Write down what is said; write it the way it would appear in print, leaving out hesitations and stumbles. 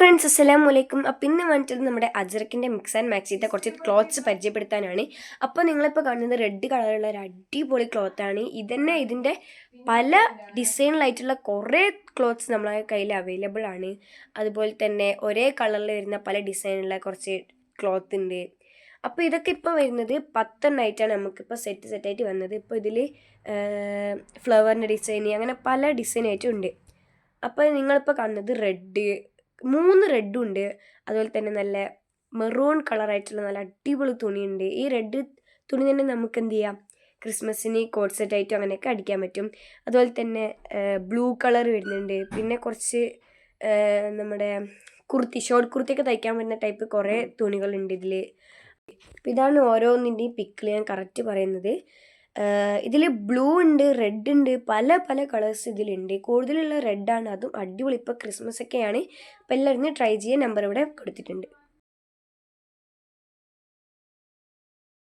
Friends, അസ്സലാമു അലൈക്കും. അപ്പം ഇന്ന് വന്നിട്ട് നമ്മുടെ അജ്രക്കിൻ്റെ മിക്സ് ആൻഡ് മാക്സിത്തെ കുറച്ച് ക്ലോത്ത്സ് പരിചയപ്പെടുത്താനാണ്. അപ്പോൾ നിങ്ങളിപ്പോൾ കാണുന്നത് റെഡ് കളറുള്ള ഒരു അടിപൊളി ക്ലോത്താണ്. ഇതന്നെ ഇതിൻ്റെ പല ഡിസൈനിലായിട്ടുള്ള കുറേ ക്ലോത്ത്സ് നമ്മളെ കയ്യിൽ അവൈലബിൾ ആണ്. അതുപോലെ തന്നെ ഒരേ കളറിൽ വരുന്ന പല ഡിസൈനുള്ള കുറച്ച് ക്ലോത്ത് ഉണ്ട്. അപ്പോൾ ഇതൊക്കെ ഇപ്പോൾ വരുന്നത് 10 നമുക്കിപ്പോൾ സെറ്റായിട്ട് വന്നത്. ഇപ്പോൾ ഇതിൽ ഫ്ലവറിൻ്റെ ഡിസൈൻ അങ്ങനെ പല ഡിസൈനായിട്ടും ഉണ്ട്. അപ്പോൾ നിങ്ങളിപ്പോൾ കാണുന്നത് 3 റെഡും ഉണ്ട്. അതുപോലെ തന്നെ നല്ല മെറൂൺ കളറായിട്ടുള്ള നല്ല അടിപൊളി തുണിയുണ്ട്. ഈ റെഡ് തുണി തന്നെ നമുക്ക് എന്ത് ചെയ്യാം, ക്രിസ്മസിന് കോട്ട് സെറ്റായിട്ടും അങ്ങനെയൊക്കെ അടിക്കാൻ പറ്റും. അതുപോലെ തന്നെ ബ്ലൂ കളർ വരുന്നുണ്ട്. പിന്നെ കുറച്ച് നമ്മുടെ ഷോർട്ട് കുർത്തിയൊക്കെ തയ്ക്കാൻ പറ്റുന്ന ടൈപ്പ് കുറേ തുണികളുണ്ട് ഇതിൽ. അപ്പോൾ ഇതാണ് ഓരോന്നിൻ്റെയും പിക്കിൽ ഞാൻ കറക്റ്റ് പറയുന്നത്. ഇതിൽ ബ്ലൂ ഉണ്ട്, റെഡ് ഉണ്ട്, പല പല കളേഴ്സ് ഇതിലുണ്ട്. കൂടുതലുള്ള റെഡാണ്, അതും അടിപൊളി. ഇപ്പോൾ ക്രിസ്മസ് ഒക്കെയാണ്. അപ്പോൾ എല്ലാവരും ട്രൈ ചെയ്യാൻ നമ്പർ ഇവിടെ കൊടുത്തിട്ടുണ്ട്.